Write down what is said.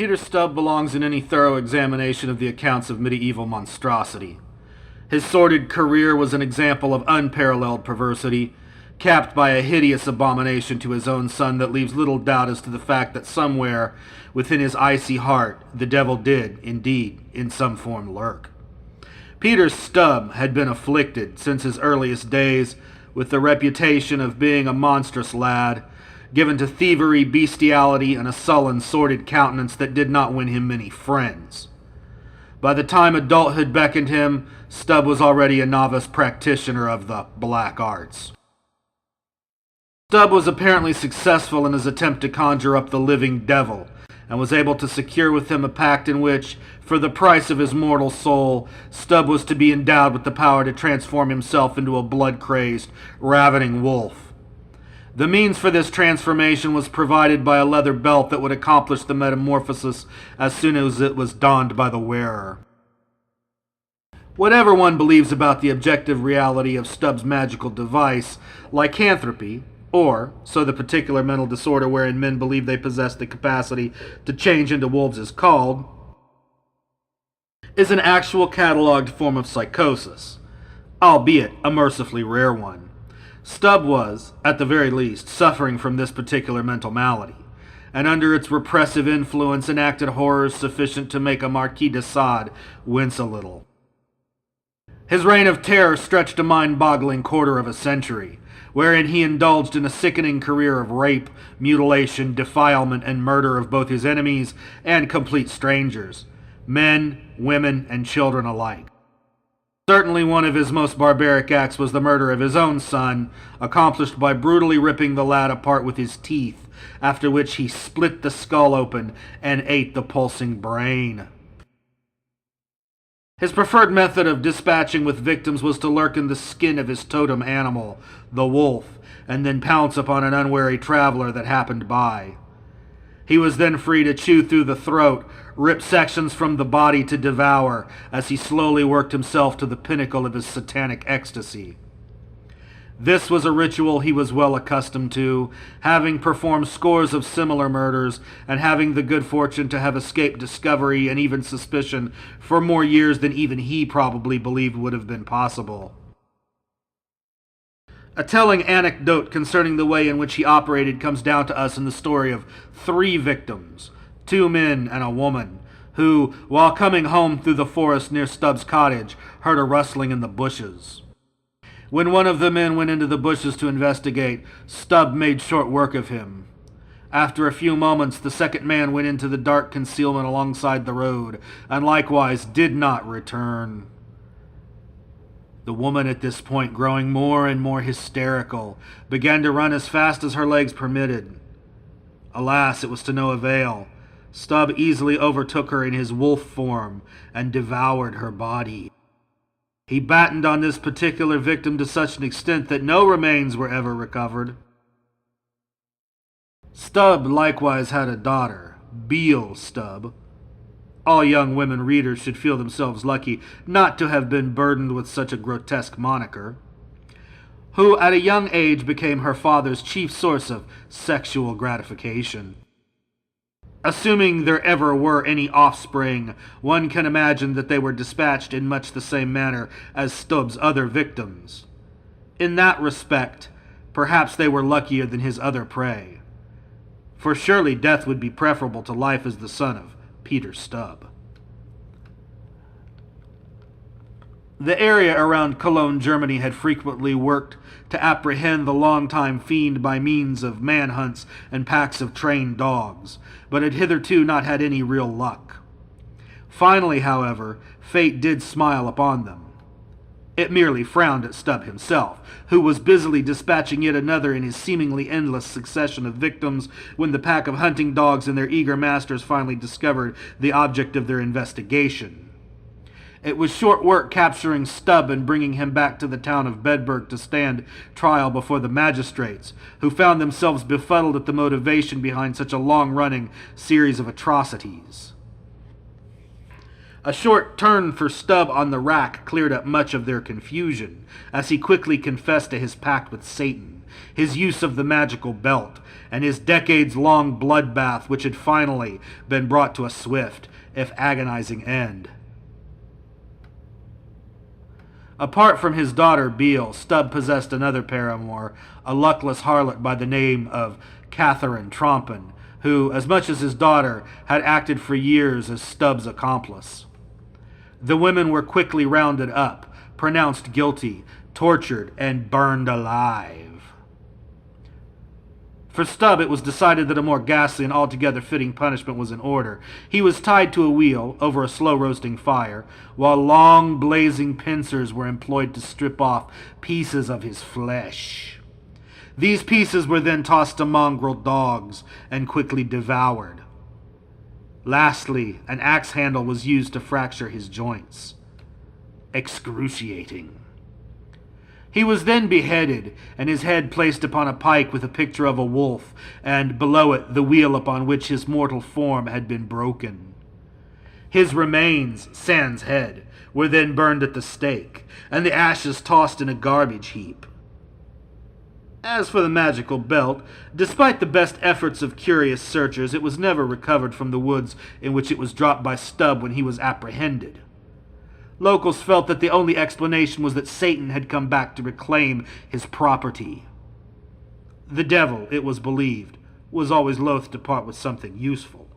Peter Stubb belongs in any thorough examination of the accounts of medieval monstrosity. His sordid career was an example of unparalleled perversity, capped by a hideous abomination to his own son that leaves little doubt as to the fact that somewhere within his icy heart the devil did, indeed, in some form lurk. Peter Stubb had been afflicted since his earliest days with the reputation of being a monstrous lad, given to thievery, bestiality, and a sullen, sordid countenance that did not win him many friends. By the time adulthood beckoned him, Stubb was already a novice practitioner of the black arts. Stubb was apparently successful in his attempt to conjure up the living devil, and was able to secure with him a pact in which, for the price of his mortal soul, Stubb was to be endowed with the power to transform himself into a blood-crazed, ravening wolf. The means for this transformation was provided by a leather belt that would accomplish the metamorphosis as soon as it was donned by the wearer. Whatever one believes about the objective reality of Stubb's magical device, lycanthropy, or, so the particular mental disorder wherein men believe they possess the capacity to change into wolves is called, is an actual catalogued form of psychosis, albeit a mercifully rare one. Stubb was, at the very least, suffering from this particular mental malady, and under its repressive influence enacted horrors sufficient to make a Marquis de Sade wince a little. His reign of terror stretched a mind-boggling quarter of a century, wherein he indulged in a sickening career of rape, mutilation, defilement, and murder of both his enemies and complete strangers, men, women, and children alike. Certainly one of his most barbaric acts was the murder of his own son, accomplished by brutally ripping the lad apart with his teeth, after which he split the skull open and ate the pulsing brain. His preferred method of dispatching with victims was to lurk in the skin of his totem animal, the wolf, and then pounce upon an unwary traveler that happened by. He was then free to chew through the throat, rip sections from the body to devour, as he slowly worked himself to the pinnacle of his satanic ecstasy. This was a ritual he was well accustomed to, having performed scores of similar murders, and having the good fortune to have escaped discovery and even suspicion for more years than even he probably believed would have been possible. A telling anecdote concerning the way in which he operated comes down to us in the story of 3 victims, 2 men and a woman, who, while coming home through the forest near Stubb's cottage, heard a rustling in the bushes. When one of the men went into the bushes to investigate, Stubb made short work of him. After a few moments, the second man went into the dark concealment alongside the road, and likewise did not return. The woman at this point, growing more and more hysterical, began to run as fast as her legs permitted. Alas, it was to no avail. Stubb easily overtook her in his wolf form and devoured her body. He battened on this particular victim to such an extent that no remains were ever recovered. Stubb likewise had a daughter, Beale Stubb. All young women readers should feel themselves lucky not to have been burdened with such a grotesque moniker, who at a young age became her father's chief source of sexual gratification. Assuming there ever were any offspring, one can imagine that they were dispatched in much the same manner as Stubb's other victims. In that respect, perhaps they were luckier than his other prey, for surely death would be preferable to life as the son of Peter Stubb. The area around Cologne, Germany had frequently worked to apprehend the long-time fiend by means of manhunts and packs of trained dogs, but had hitherto not had any real luck. Finally, however, fate did smile upon them. It merely frowned at Stubb himself, who was busily dispatching yet another in his seemingly endless succession of victims when the pack of hunting dogs and their eager masters finally discovered the object of their investigation. It was short work capturing Stubb and bringing him back to the town of Bedburg to stand trial before the magistrates, who found themselves befuddled at the motivation behind such a long-running series of atrocities. A short turn for Stubb on the rack cleared up much of their confusion, as he quickly confessed to his pact with Satan, his use of the magical belt, and his decades-long bloodbath which had finally been brought to a swift, if agonizing, end. Apart from his daughter Beale, Stubb possessed another paramour, a luckless harlot by the name of Catherine Trompin, who, as much as his daughter, had acted for years as Stubb's accomplice. The women were quickly rounded up, pronounced guilty, tortured, and burned alive. For Stubb, it was decided that a more ghastly and altogether fitting punishment was in order. He was tied to a wheel over a slow-roasting fire, while long, blazing pincers were employed to strip off pieces of his flesh. These pieces were then tossed to mongrel dogs and quickly devoured. Lastly, an axe handle was used to fracture his joints. Excruciating. He was then beheaded, and his head placed upon a pike with a picture of a wolf, and below it the wheel upon which his mortal form had been broken. His remains, sans head, were then burned at the stake, and the ashes tossed in a garbage heap. As for the magical belt, despite the best efforts of curious searchers, it was never recovered from the woods in which it was dropped by Stubb when he was apprehended. Locals felt that the only explanation was that Satan had come back to reclaim his property. The devil, it was believed, was always loath to part with something useful.